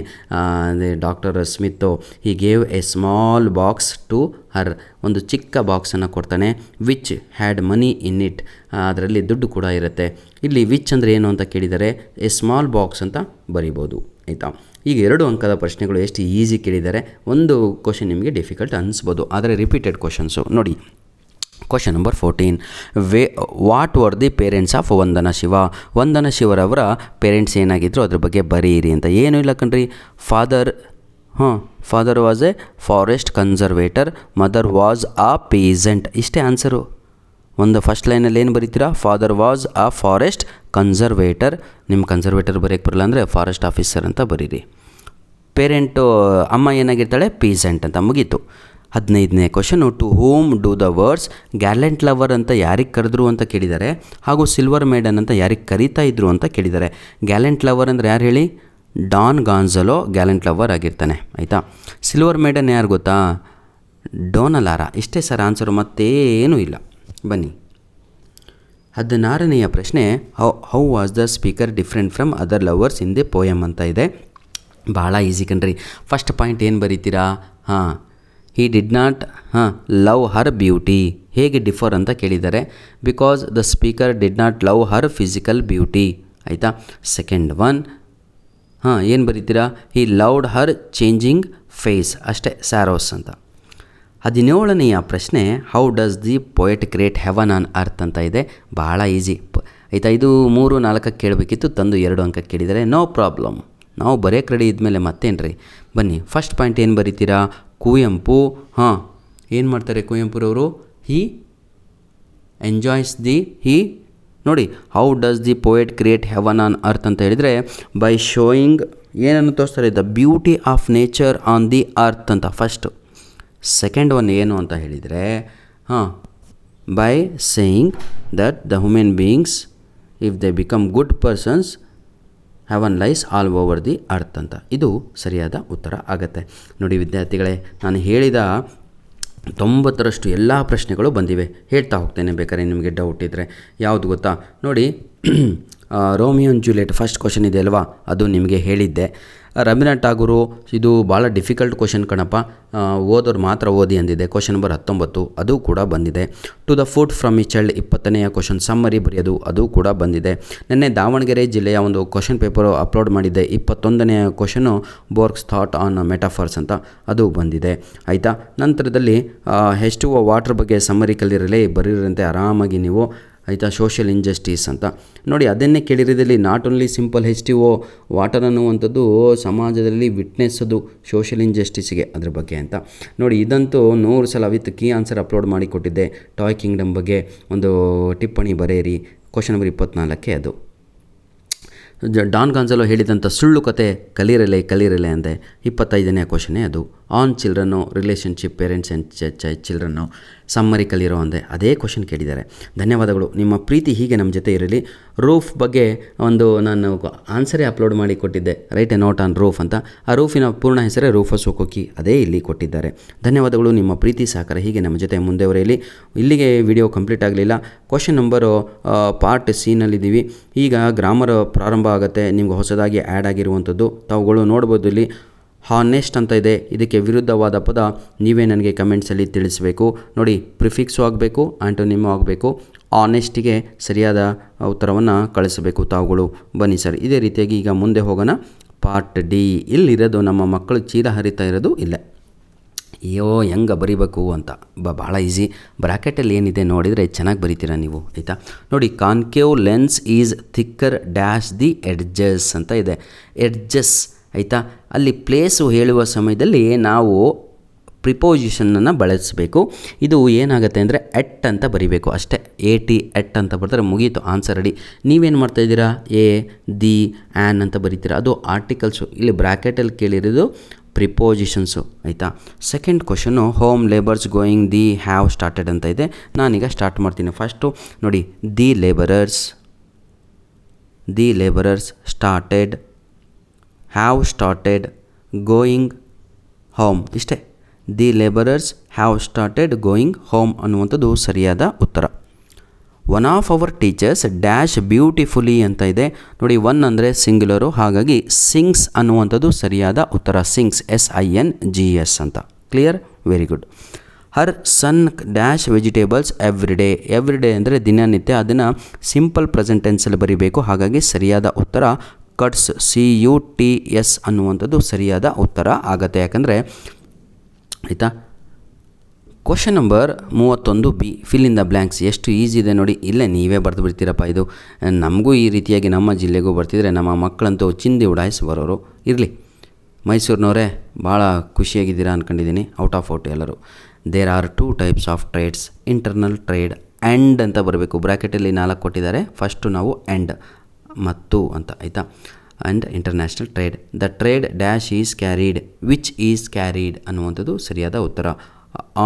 Doctor Smith he gave a small box to her. ಒಂದು ಚಿಕ್ಕ ಬಾಕ್ಸನ್ನು ಕೊಡ್ತಾನೆ. Which had money in it, ಅದರಲ್ಲಿ ದುಡ್ಡು ಕೂಡ ಇರುತ್ತೆ. ಇಲ್ಲಿ ವಿಚ್ ಅಂದರೆ ಏನು ಅಂತ ಕೇಳಿದರೆ ಎ ಸ್ಮಾಲ್ ಬಾಕ್ಸ್ ಅಂತ ಬರಿಬೋದು. ಆಯಿತಾ, ಈಗ 2 ಅಂಕದ ಪ್ರಶ್ನೆಗಳು ಎಷ್ಟು ಈಸಿ ಕೇಳಿದ್ದಾರೆ. ಒಂದು ಕ್ವಶನ್ ನಿಮಗೆ ಡಿಫಿಕಲ್ಟ್ ಅನಿಸ್ಬೋದು, ಆದರೆ ರಿಪೀಟೆಡ್ ಕ್ವಶನ್ಸು. ನೋಡಿ question number 14. What were the parents of Vandana Shiva. Vandana ಶಿವರವರ ಪೇರೆಂಟ್ಸ್ ಏನಾಗಿದ್ದರು ಅದ್ರ ಬಗ್ಗೆ ಬರೀರಿ ಅಂತ. ಏನೂ ಇಲ್ಲ ಕಣ್ರಿ. Father was a forest conservator, mother was a peasant. ಇಷ್ಟೇ ಆನ್ಸರು. ಒಂದು ಫಸ್ಟ್ ಲೈನಲ್ಲಿ ಏನು ಬರೀತೀರಾ? Father was a forest conservator. ನಿಮ್ಮ ಕನ್ಸರ್ವೇಟರ್ ಬರೆಯೋಕ್ಕೆ ಬರಲ್ಲ ಅಂದರೆ ಫಾರೆಸ್ಟ್ ಆಫೀಸರ್ ಅಂತ ಬರೀರಿ. ಪೇರೆಂಟು ಅಮ್ಮ ಏನಾಗಿರ್ತಾಳೆ? ಪೀಸೆಂಟ್ ಅಂತ. ಮುಗೀತು. 15ನೇ question. To whom do the words gallant lover ಅಂತ ಯಾರಿಗೆ ಕರೆದ್ರು ಅಂತ ಕೇಳಿದ್ದಾರೆ, ಹಾಗೂ ಸಿಲ್ವರ್ ಮೇಡನ್ ಅಂತ ಯಾರಿಗೆ ಕರೀತಾ ಇದ್ರು ಅಂತ ಕೇಳಿದ್ದಾರೆ. ಗ್ಯಾಲೆಂಟ್ ಲವರ್ ಅಂದರೆ ಯಾರು ಹೇಳಿ? ಡಾನ್ ಗಾನ್ಝಲೋ ಗ್ಯಾಲೆಂಟ್ ಲವರ್ ಆಗಿರ್ತಾನೆ. ಆಯಿತಾ. ಸಿಲ್ವರ್ ಮೇಡನ್ ಯಾರು ಗೊತ್ತಾ? ಡೋನಲಾರ. ಇಷ್ಟೇ ಸರ್ ಆನ್ಸರು, ಮತ್ತೇನೂ ಇಲ್ಲ. ಬನ್ನಿ 16ನೆಯ ಪ್ರಶ್ನೆ. How was the speaker different from other lovers in the poem ಅಂತ ಇದೆ. ಭಾಳ ಈಸಿ ಕಣ್ರಿ. ಫಸ್ಟ್ ಪಾಯಿಂಟ್ ಏನು ಬರೀತೀರಾ? He did not love her beauty. ಹೇಗೆ ಡಿಫರ್ ಅಂತ ಕೇಳಿದ್ದಾರೆ. Because the speaker did not love her physical beauty. ಆಯಿತಾ. ಸೆಕೆಂಡ್ ಒನ್ ಏನು ಬರೀತೀರಾ? He loved her changing face. ಅಷ್ಟೇ, ಸ್ಯಾರೋಸ್ ಅಂತ. 17ನೆಯ ಪ್ರಶ್ನೆ. How does the poet create heaven on earth ಅಂತ ಇದೆ. ಭಾಳ ಈಸಿ. ಆಯಿತಾ. ಇದು 3, 4 ಕೇಳಬೇಕಿತ್ತು, ತಂದು 2 ಅಂಕ ಕೇಳಿದರೆ ನೋ ಪ್ರಾಬ್ಲಮ್. ನಾವು ಬರೆಯೋಕ್ಕೆ ರೆಡಿ ಇದ್ಮೇಲೆ ಮತ್ತೇನು ರೀ. ಬನ್ನಿ ಫಸ್ಟ್ ಪಾಯಿಂಟ್ ಏನು ಬರೀತೀರಾ? ಕುವೆಂಪು. ಏನು ಮಾಡ್ತಾರೆ ಕುವೆಂಪುರವರು? ಹಿ ಎಂಜಾಯ್ಸ್ ದಿ ನೋಡಿ, how does the poet create heaven on earth ಅಂತ ಹೇಳಿದರೆ ಬೈ ಶೋಯಿಂಗ್ ಏನನ್ನು ತೋರಿಸ್ತಾರೆ? The beauty of nature on the earth ಅಂತ ಫಸ್ಟು. ಸೆಕೆಂಡ್ ಒನ್ ಏನು ಅಂತ ಹೇಳಿದರೆ by saying that the human beings if they become good persons heaven lies all over the earth ಅಂತ. ಇದು ಸರಿಯಾದ ಉತ್ತರ ಆಗುತ್ತೆ. ನೋಡಿ ವಿದ್ಯಾರ್ಥಿಗಳೇ, ನಾನು ಹೇಳಿದ 90ರಷ್ಟು ಎಲ್ಲ ಪ್ರಶ್ನೆಗಳು ಬಂದಿವೆ. ಹೇಳ್ತಾ ಹೋಗ್ತೇನೆ, ಬೇಕಾದ್ರೆ ನಿಮಗೆ ಡೌಟ್ ಇದ್ದರೆ. ಯಾವುದು ಗೊತ್ತಾ? ನೋಡಿ Romeo and Juliet first question ಇದೆ ಅಲ್ವಾ, ಅದು ನಿಮಗೆ ಹೇಳಿದ್ದೆ. ರವೀಂದ್ರನಾಥ್ ಟಾಗೂರು ಇದು ಭಾಳ ಡಿಫಿಕಲ್ಟ್ ಕ್ವಶನ್ ಕಣಪ್ಪ, ಓದೋರು ಮಾತ್ರ ಓದಿ ಅಂದಿದೆ. ಕ್ವಶನ್ ನಂಬರ್ 19 ಅದು ಕೂಡ ಬಂದಿದೆ. ಟು ದ ಫುಡ್ ಫ್ರಮ್ ಈ ಚೈಲ್ಡ್ 20ನೆಯ ಕ್ವಶನ್ ಸಮ್ಮರಿ ಬರೆಯೋದು, ಅದು ಕೂಡ ಬಂದಿದೆ. ನಿನ್ನೆ ದಾವಣಗೆರೆ ಜಿಲ್ಲೆಯ ಒಂದು ಕ್ವಶನ್ ಪೇಪರು ಅಪ್ಲೋಡ್ ಮಾಡಿದ್ದೆ. 21ನೆಯ ಕ್ವಶನು ಬೋರ್ಗ್ಸ್ ಥಾಟ್ ಆನ್ ಮೆಟಾಫರ್ಸ್ ಅಂತ, ಅದು ಬಂದಿದೆ. ಆಯಿತಾ. ನಂತರದಲ್ಲಿ H2O ವಾಟರ್ ಬಗ್ಗೆ ಸಮ್ಮರಿ ಕಲಿರಲೇ ಬರೀರಂತೆ ಆರಾಮಾಗಿ ನೀವು. ಆಯಿತಾ. ಸೋಷಿಯಲ್ ಇಂಜಸ್ಟಿಸ್ ಅಂತ ನೋಡಿ, ಅದನ್ನೇ ಕೇಳಿರೋದಲ್ಲಿ not only simple H2O water ಅನ್ನುವಂಥದ್ದು ಸಮಾಜದಲ್ಲಿ ವಿಟ್ನೆಸ್ಸದು ಸೋಷಿಯಲ್ ಇಂಜಸ್ಟಿಸ್ಗೆ ಅದ್ರ ಬಗ್ಗೆ ಅಂತ ನೋಡಿ. ಇದಂತೂ 100 ಸಲ ವಿತ್ ಕೀ ಆನ್ಸರ್ ಅಪ್ಲೋಡ್ ಮಾಡಿ ಕೊಟ್ಟಿದ್ದೆ. ಟಾಯ್ ಕಿಂಗ್ಡಮ್ ಬಗ್ಗೆ ಒಂದು ಟಿಪ್ಪಣಿ ಬರೆಯಿರಿ. ಕ್ವಶನ್ ನಂಬರ್ 24 ಅದು. ಡಾನ್ ಗಾನ್ಝಲೋ ಹೇಳಿದಂಥ ಸುಳ್ಳು ಕತೆ ಕಲಿರಲೆ ಅಂದೆ. 25ನೇ ಕ್ವಶನೇ ಅದು. On children relationship parents and children summary ಕಲಿರೋ ಅಂದೆ. ಅದೇ ಕ್ವಶನ್ ಕೇಳಿದ್ದಾರೆ. ಧನ್ಯವಾದಗಳು. ನಿಮ್ಮ ಪ್ರೀತಿ ಹೀಗೆ ನಮ್ಮ ಜೊತೆ ಇರಲಿ. ರೂಫ್ ಬಗ್ಗೆ ಒಂದು ನಾನು ಆನ್ಸರೇ ಅಪ್ಲೋಡ್ ಮಾಡಿ ಕೊಟ್ಟಿದ್ದೆ, right A note on roof ಅಂತ. ಆ ರೂಫಿನ ಪೂರ್ಣ ಹೆಸರೇ ರೂಫಸ್ ಓಕೋಕಿ, ಅದೇ ಇಲ್ಲಿ ಕೊಟ್ಟಿದ್ದಾರೆ. ಧನ್ಯವಾದಗಳು. ನಿಮ್ಮ ಪ್ರೀತಿ ಸಹಕಾರ ಹೀಗೆ ನಮ್ಮ ಜೊತೆ ಮುಂದೆವರೆಯಲಿ. ಇಲ್ಲಿಗೆ ವಿಡಿಯೋ ಕಂಪ್ಲೀಟ್ ಆಗಲಿಲ್ಲ. ಕ್ವಶನ್ ನಂಬರು ಪಾರ್ಟ್ ಸಿನಲ್ಲಿದ್ದೀವಿ. ಈಗ ಗ್ರಾಮರ್ ಪ್ರಾರಂಭ ಆಗುತ್ತೆ. ನಿಮ್ಗೆ ಹೊಸದಾಗಿ ಆ್ಯಡ್ ಆಗಿರುವಂಥದ್ದು ತಾವುಗಳು ನೋಡ್ಬೋದು. ಇಲ್ಲಿ ಹಾನೆಸ್ಟ್ ಅಂತ ಇದೆ. ಇದಕ್ಕೆ ವಿರುದ್ಧವಾದ ಪದ ನೀವೇ ನನಗೆ ಕಮೆಂಟ್ಸಲ್ಲಿ ತಿಳಿಸಬೇಕು. ನೋಡಿ, ಪ್ರಿಫಿಕ್ಸು ಆಗಬೇಕು, ಆಂಟೋನಿಮು ಆಗಬೇಕು. ಆನೆಸ್ಟಿಗೆ ಸರಿಯಾದ ಉತ್ತರವನ್ನು ಕಳಿಸಬೇಕು ತಾವುಗಳು. ಬನ್ನಿ ಸರ್, ಇದೇ ರೀತಿಯಾಗಿ ಈಗ ಮುಂದೆ ಹೋಗೋಣ. Part D. ಇಲ್ಲಿರೋದು ನಮ್ಮ ಮಕ್ಕಳು ಚೀಲ ಹರಿತಾ ಇರೋದು ಇಲ್ಲೇ. ಅಯ್ಯೋ ಹೆಂಗೆ ಬರೀಬೇಕು ಅಂತ ಭಾಳ ಈಸಿ. ಬ್ರ್ಯಾಕೆಟಲ್ಲಿ ಏನಿದೆ ನೋಡಿದರೆ ಚೆನ್ನಾಗಿ ಬರೀತೀರಾ ನೀವು. ಆಯಿತಾ. ನೋಡಿ, concave lens is thicker dash the edges ಅಂತ ಇದೆ. ಎಡ್ಜಸ್. ಆಯಿತಾ. ಅಲ್ಲಿ ಪ್ಲೇಸು ಹೇಳುವ ಸಮಯದಲ್ಲಿ ನಾವು ಪ್ರಿಪೋಸಿಷನನ್ನು ಬಳಸಬೇಕು. ಇದು ಏನಾಗುತ್ತೆ ಅಂದರೆ ಎಟ್ ಅಂತ ಬರಿಬೇಕು ಅಷ್ಟೇ. ಎಟ್ ಅಂತ ಬರೆದ್ರೆ ಮುಗೀತು, ಆನ್ಸರ್ ರೆಡಿ. ನೀವೇನು ಮಾಡ್ತಾಯಿದ್ದೀರಾ, ಎ ದಿ ಆ್ಯನ್ ಅಂತ ಬರೀತೀರಾ, ಅದು ಆರ್ಟಿಕಲ್ಸು. ಇಲ್ಲಿ ಬ್ರ್ಯಾಕೆಟಲ್ಲಿ ಕೇಳಿರೋದು ಪ್ರಿಪೋಸಿಷನ್ಸು, ಆಯಿತಾ. Second question, home labours going the have started ಅಂತ ಇದೆ. ನಾನೀಗ ಸ್ಟಾರ್ಟ್ ಮಾಡ್ತೀನಿ. ಫಸ್ಟು ನೋಡಿ, the labourers started, have started, going home, ಇಷ್ಟೇ. The labourers have started going home ಅನ್ನುವಂಥದ್ದು ಸರಿಯಾದ ಉತ್ತರ. One of our teachers dash beautifully ಅಂತ ಇದೆ. ನೋಡಿ, ಒನ್ ಅಂದರೆ ಸಿಂಗ್ಯುಲರು, ಹಾಗಾಗಿ ಸಿಂಗ್ಸ್ ಅನ್ನುವಂಥದ್ದು ಸರಿಯಾದ ಉತ್ತರ. ಸಿಂಗ್ಸ್, SINGS ಅಂತ. Clear, very good. Her son dash vegetables every day ಅಂದರೆ ದಿನನಿತ್ಯ, ಅದನ್ನು ಸಿಂಪಲ್ ಪ್ರೆಸೆಂಟ್ ಟೆನ್ಸಲ್ಲಿ ಬರೀಬೇಕು, ಹಾಗಾಗಿ ಸರಿಯಾದ ಉತ್ತರ ಕಟ್ಸ್, CUTS ಅನ್ನುವಂಥದ್ದು ಸರಿಯಾದ ಉತ್ತರ ಆಗುತ್ತೆ. ಯಾಕಂದರೆ ಆಯಿತಾ. Question number 31B, fill in the blanks. ಎಷ್ಟು ಈಸಿ ಇದೆ ನೋಡಿ, ಇಲ್ಲೇ ನೀವೇ ಬರೆದು ಬಿಡ್ತೀರಪ್ಪ. ಇದು ನಮಗೂ ಈ ರೀತಿಯಾಗಿ ನಮ್ಮ ಜಿಲ್ಲೆಗೂ ಬರ್ತಿದ್ರೆ ನಮ್ಮ ಮಕ್ಕಳಂತೂ ಚಿಂದಿ ಉಡಾಯಿಸಿ ಬರೋರು. ಇರಲಿ, ಮೈಸೂರಿನವರೇ ಭಾಳ ಖುಷಿಯಾಗಿದ್ದೀರಾ ಅಂದ್ಕೊಂಡಿದ್ದೀನಿ. ಔಟ್ ಆಫ್ ಔಟ್ ಎಲ್ಲರೂ. There are 2 types of trades, internal trade, and ಅಂತ ಬರಬೇಕು. ಬ್ರ್ಯಾಕೆಟಲ್ಲಿ 4 ಕೊಟ್ಟಿದ್ದಾರೆ. ಫಸ್ಟು ನಾವು ಆ್ಯಂಡ್ ಮತ್ತು ಅಂತ, ಆಯಿತಾ. And international trade. The trade dash is carried, which is carried ಅನ್ನುವಂಥದ್ದು ಸರಿಯಾದ ಉತ್ತರ.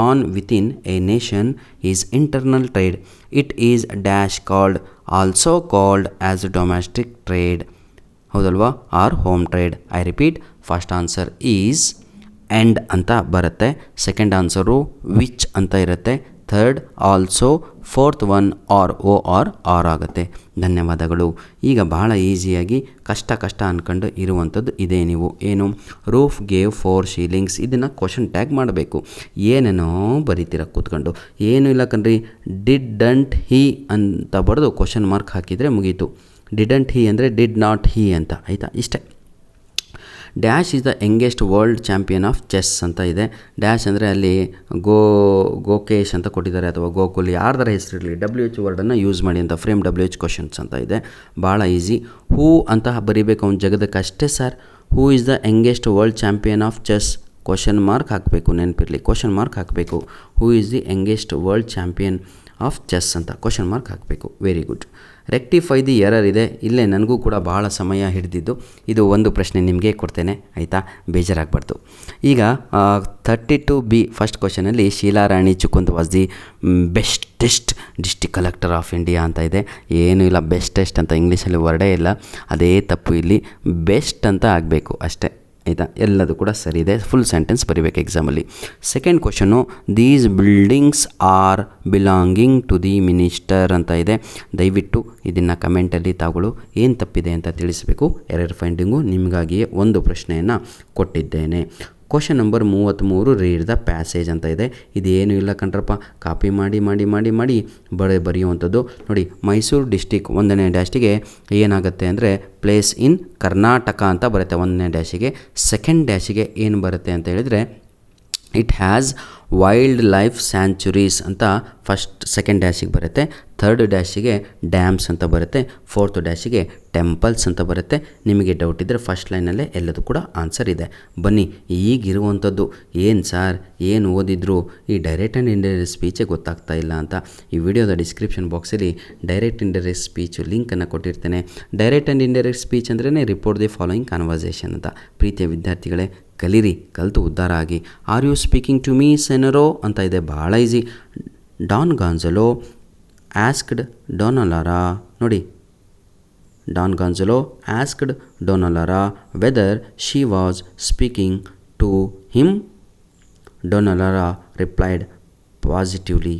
On within a nation is internal trade. It is dash called, also called as domestic trade. ಹೌದಲ್ವಾ, or home trade. I repeat, first answer is and ಅಂತ ಬರುತ್ತೆ. Second answer which ಅಂತ ಇರುತ್ತೆ. Third also, fourth one or ಆಗುತ್ತೆ. ಧನ್ಯವಾದಗಳು. ಈಗ ಭಾಳ ಈಸಿಯಾಗಿ ಕಷ್ಟ ಅಂದ್ಕೊಂಡು ಇರುವಂಥದ್ದು ಇದೆ. ನೀವು ಏನು, ರೂಫ್ ಗೇವ್ 4 shillings, ಇದನ್ನು ಕ್ವಶನ್ ಟ್ಯಾಗ್ ಮಾಡಬೇಕು. ಏನೇನೋ ಬರೀತೀರ ಕೂತ್ಕೊಂಡು, ಏನೂ ಇಲ್ಲ ಕಣ್ರಿ. ಡಿಡಂಟ್ ಹಿ ಅಂತ ಬರೆದು ಕ್ವಶನ್ ಮಾರ್ಕ್ ಹಾಕಿದರೆ ಮುಗೀತು. ಡಿಡಂಟ್ ಹಿ ಅಂದರೆ ಡಿಡ್ ನಾಟ್ ಹಿ ಅಂತ, ಆಯಿತಾ. ಇಷ್ಟೇ. Dash is the youngest world champion of chess ಅಂತ ಇದೆ. ಡ್ಯಾಶ್ ಅಂದರೆ ಅಲ್ಲಿ ಗೋಕೇಶ್ ಅಂತ ಕೊಟ್ಟಿದ್ದಾರೆ, ಅಥವಾ ಗೋಕುಲ್, ಯಾರ್ದಾರ ಹೆಸರಿರಲಿ, WH ವರ್ಡನ್ನು ಯೂಸ್ ಮಾಡಿ ಅಂತ. ಫ್ರೇಮ್ WH ಕ್ವಶನ್ಸ್ ಅಂತ ಇದೆ. ಭಾಳ ಈಸಿ. ಹೂ ಅಂತ ಬರೀಬೇಕು ಅವ್ನು ಜಗದಕ್ಕಷ್ಟೇ sir. Who is the youngest world champion of chess, question mark ಹಾಕಬೇಕು, ನೆನಪಿರಲಿ, ಕ್ವಶನ್ ಮಾರ್ಕ್ ಹಾಕಬೇಕು. Who is the youngest world champion of chess ಅಂತ ಕ್ವಶನ್ ಮಾರ್ಕ್ ಹಾಕಬೇಕು. Very good. Rectify the error ಇದೆ. ಇಲ್ಲೇ ನನಗೂ ಕೂಡ ಭಾಳ ಸಮಯ ಹಿಡಿದಿದ್ದು. ಇದು ಒಂದು ಪ್ರಶ್ನೆ ನಿಮಗೆ ಕೊಡ್ತೇನೆ, ಆಯಿತಾ, ಬೇಜಾರಾಗಬಾರ್ದು. ಈಗ 32B ಫಸ್ಟ್ ಕ್ವಶನಲ್ಲಿ, Sheela Rani Chukund was the bestest district collector of India ಅಂತ ಇದೆ. ಏನೂ ಇಲ್ಲ, ಬೆಸ್ಟೆಸ್ಟ್ ಅಂತ ಇಂಗ್ಲೀಷಲ್ಲಿ ವರ್ಡೇ ಇಲ್ಲ, ಅದೇ ತಪ್ಪು. ಇಲ್ಲಿ ಬೆಸ್ಟ್ ಅಂತ ಆಗಬೇಕು ಅಷ್ಟೇ, ಆಯಿತಾ. ಎಲ್ಲದು ಕೂಡ ಸರಿ ಇದೆ. ಫುಲ್ ಸೆಂಟೆನ್ಸ್ ಬರೀಬೇಕು ಎಕ್ಸಾಮಲ್ಲಿ. Second question, these buildings are belonging to the minister ಅಂತ ಇದೆ. ದಯವಿಟ್ಟು ಇದನ್ನು ಕಮೆಂಟಲ್ಲಿ ತಾವುಗಳು ಏನು ತಪ್ಪಿದೆ ಅಂತ ತಿಳಿಸಬೇಕು. ಎರರ್ ಫೈಂಡಿಂಗು ನಿಮಗಾಗಿಯೇ ಒಂದು ಪ್ರಶ್ನೆಯನ್ನು ಕೊಟ್ಟಿದ್ದೇನೆ. Question number 33, read the passage ಅಂತ ಇದೆ. ಇದೇನು ಇಲ್ಲ ಕಣ್ರಪ್ಪ, ಕಾಪಿ ಮಾಡಿ ಬರೆಯುವಂಥದ್ದು. ನೋಡಿ, ಮೈಸೂರು ಡಿಸ್ಟಿಕ್ 1ನೇ ಡ್ಯಾಶಿಗೆ ಏನಾಗುತ್ತೆ ಅಂದರೆ ಪ್ಲೇಸ್ ಇನ್ ಕರ್ನಾಟಕ ಅಂತ ಬರುತ್ತೆ 1ನೇ ಡ್ಯಾಶಿಗೆ. ಸೆಕೆಂಡ್ ಡ್ಯಾಶಿಗೆ ಏನು ಬರುತ್ತೆ ಅಂತ ಹೇಳಿದರೆ, it has wild life sanctuaries ಅಂತ ಸೆಕೆಂಡ್ ಡ್ಯಾಶಿಗೆ ಬರುತ್ತೆ. ಥರ್ಡ್ ಡ್ಯಾಶಿಗೆ ಡ್ಯಾಮ್ಸ್ ಅಂತ ಬರುತ್ತೆ. ಫೋರ್ತ್ ಡ್ಯಾಶಿಗೆ ಟೆಂಪಲ್ಸ್ ಅಂತ ಬರುತ್ತೆ. ನಿಮಗೆ ಡೌಟ್ ಇದ್ದರೆ ಫಸ್ಟ್ ಲೈನಲ್ಲೇ ಎಲ್ಲದೂ ಕೂಡ ಆನ್ಸರ್ ಇದೆ. ಬನ್ನಿ, ಈಗಿರುವಂಥದ್ದು ಏನು ಸಾರ್, ಏನು ಓದಿದ್ರು, ಈ ಡೈರೆಕ್ಟ್ ಆ್ಯಂಡ್ ಇಂಡೈರೆಕ್ಟ್ ಸ್ಪೀಚೇ ಗೊತ್ತಾಗ್ತಾ ಇಲ್ಲ ಅಂತ ಈ ವಿಡಿಯೋದ ಡಿಸ್ಕ್ರಿಪ್ಷನ್ ಬಾಕ್ಸಲ್ಲಿ ಡೈರೆಕ್ಟ್ ಇಂಡೈರೆಕ್ಟ್ ಸ್ಪೀಚು ಲಿಂಕನ್ನು ಕೊಟ್ಟಿರ್ತೇನೆ. ಡೈರೆಕ್ಟ್ ಆ್ಯಂಡ್ ಇಂಡೈರೆಕ್ಟ್ ಸ್ಪೀಚ್ ಅಂದ್ರೇ ರಿಪೋರ್ಟ್ ದಿ ಫಾಲೋಯಿಂಗ್ ಕಾನ್ವರ್ಸೇಷನ್ ಅಂತ. ಪ್ರೀತಿಯ ವಿದ್ಯಾರ್ಥಿಗಳೇ, ಕಲೀರಿ, ಕಲಿತು ಉದ್ಧಾರ ಆಗಿ. Are you speaking to me senor ಅಂತ ಇದೆ. ಭಾಳ easy. Don Gonzalo asked Donallara. ನೋಡಿ, Don Gonzalo asked Donallara whether she was speaking to him. Donallara replied positively.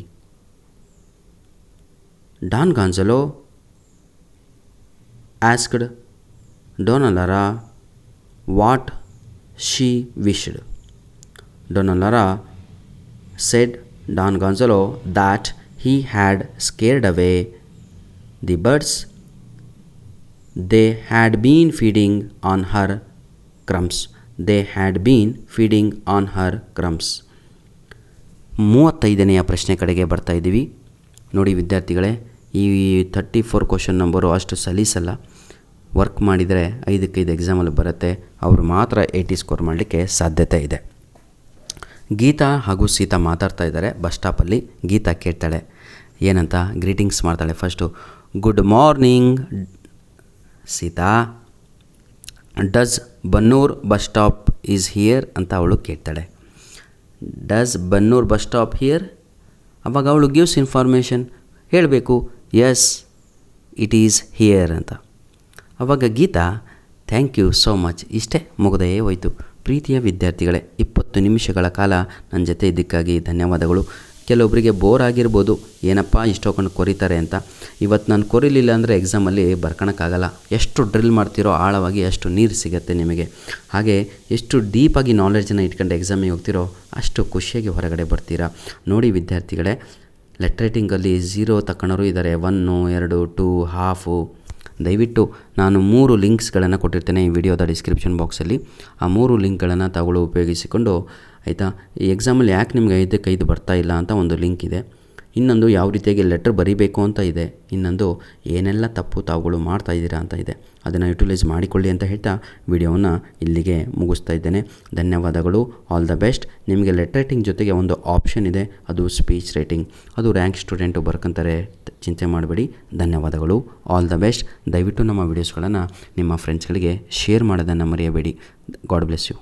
Don Gonzalo asked Donallara what she wished. Donallara said Don Gonzalo that he had scared away the birds. They had been feeding on her crumbs. 35ನೇ ಪ್ರಶ್ನೆ ಕಡೆಗೆ ಬರ್ತಾ ಇದ್ದೀವಿ. ನೋಡಿ ವಿದ್ಯಾರ್ಥಿಗಳೇ, ಈ 34 question number ಅಷ್ಟು ಸಲೀಸಲ್ಲ. Work ಮಾಡಿದರೆ 5ಕ್ಕೆ 5 ಎಕ್ಸಾಮಲ್ಲಿ ಬರುತ್ತೆ. ಅವರು ಮಾತ್ರ 80 ಸ್ಕೋರ್ ಮಾಡಲಿಕ್ಕೆ ಸಾಧ್ಯತೆ ಇದೆ. ಗೀತಾ ಹಾಗೂ ಸೀತಾ ಮಾತಾಡ್ತಾ ಇದ್ದಾರೆ ಬಸ್ ಸ್ಟಾಪಲ್ಲಿ. ಗೀತಾ ಕೇಳ್ತಾಳೆ ಏನಂತ, ಗ್ರೀಟಿಂಗ್ಸ್ ಮಾಡ್ತಾಳೆ. First good morning Sita, does Bannur bus stop is here ಅಂತ ಅವಳು ಕೇಳ್ತಾಳೆ. Does Bannur bus stop here? ಅವಾಗ ಅವಳು ಗಿವ್ಸ್ ಇನ್ಫಾರ್ಮೇಷನ್ ಹೇಳಬೇಕು, ಎಸ್ ಇಟ್ ಈಸ್ ಹಿಯರ್ ಅಂತ. ಅವಾಗ Geetha thank you so much, ಇಷ್ಟೇ ಮುಗಿದೇ ಹೋಯಿತು. ಪ್ರೀತಿಯ ವಿದ್ಯಾರ್ಥಿಗಳೇ, 20 ನಿಮಿಷಗಳ ಕಾಲ ನನ್ನ ಜೊತೆ ಇದಕ್ಕಾಗಿ ಧನ್ಯವಾದಗಳು. ಕೆಲವೊಬ್ಬರಿಗೆ ಬೋರ್ ಆಗಿರ್ಬೋದು, ಏನಪ್ಪ ಇಷ್ಟೊಂದು ಕೊರಿತಾರೆ ಅಂತ. ಇವತ್ತು ನಾನು ಕೊರಿಲಿಲ್ಲ ಅಂದರೆ ಎಕ್ಸಾಮಲ್ಲಿ ಬರ್ಕೊಳಕ್ಕಾಗಲ್ಲ. ಎಷ್ಟು ಡ್ರಿಲ್ ಮಾಡ್ತೀರೋ ಆಳವಾಗಿ ಅಷ್ಟು ನೀರು ಸಿಗುತ್ತೆ ನಿಮಗೆ. ಹಾಗೆ ಎಷ್ಟು ಡೀಪಾಗಿ ನಾಲೆಡ್ಜನ್ನು ಇಟ್ಕೊಂಡು ಎಕ್ಸಾಮಿಗೆ ಹೋಗ್ತಿರೋ ಅಷ್ಟು ಖುಷಿಯಾಗಿ ಹೊರಗಡೆ ಬರ್ತೀರಾ. ನೋಡಿ ವಿದ್ಯಾರ್ಥಿಗಳೇ, ಲೆಟರ್ ರೈಟಿಂಗಲ್ಲಿ 0 ತಗೊಳ್ಳೋರು ಇದ್ದಾರೆ, 1, 2, 2, ಹಾಫು. ದಯವಿಟ್ಟು ನಾನು 3 ಲಿಂಕ್ಸ್ಗಳನ್ನು ಕೊಟ್ಟಿರ್ತೇನೆ ಈ ವಿಡಿಯೋದ ಡಿಸ್ಕ್ರಿಪ್ಷನ್ ಬಾಕ್ಸಲ್ಲಿ. ಆ 3 ಲಿಂಕ್ಗಳನ್ನು ತಗೊಳ್ಳೋ ಉಪಯೋಗಿಸಿಕೊಂಡು ಆಯಿತಾ. ಈ ಎಕ್ಸಾಮಲ್ಲಿ ಯಾಕೆ ನಿಮಗೆ 5ಕ್ಕೆ 5 ಬರ್ತಾ ಇಲ್ಲ ಅಂತ ಒಂದು ಲಿಂಕ್ ಇದೆ. ಇನ್ನೊಂದು ಯಾವ ರೀತಿಯಾಗಿ ಲೆಟ್ರ್ ಬರೀಬೇಕು ಅಂತ ಇದೆ. ಇನ್ನೊಂದು ಏನೆಲ್ಲ ತಪ್ಪು ತಾವುಗಳು ಮಾಡ್ತಾಯಿದ್ದೀರಾ ಅಂತ ಇದೆ. ಅದನ್ನು ಯುಟಿಲೈಸ್ ಮಾಡಿಕೊಳ್ಳಿ ಅಂತ ಹೇಳ್ತಾ ವಿಡಿಯೋವನ್ನು ಇಲ್ಲಿಗೆ ಮುಗಿಸ್ತಾ ಇದ್ದೇನೆ. ಧನ್ಯವಾದಗಳು. All the best. ನಿಮಗೆ ಲೆಟರ್ ರೈಟಿಂಗ್ ಜೊತೆಗೆ ಒಂದು ಆಪ್ಷನ್ ಇದೆ, ಅದು ಸ್ಪೀಚ್ ರೈಟಿಂಗ್. ಅದು ರ್ಯಾಂಕ್ ಸ್ಟೂಡೆಂಟು ಬರ್ಕೊಂತಾರೆ, ಚಿಂತೆ ಮಾಡಬೇಡಿ. ಧನ್ಯವಾದಗಳು. All the best. ದಯವಿಟ್ಟು ನಮ್ಮ ವೀಡಿಯೋಸ್ಗಳನ್ನು ನಿಮ್ಮ ಫ್ರೆಂಡ್ಸ್ಗಳಿಗೆ ಶೇರ್ ಮಾಡೋದನ್ನು ಮರೆಯಬೇಡಿ. God bless you.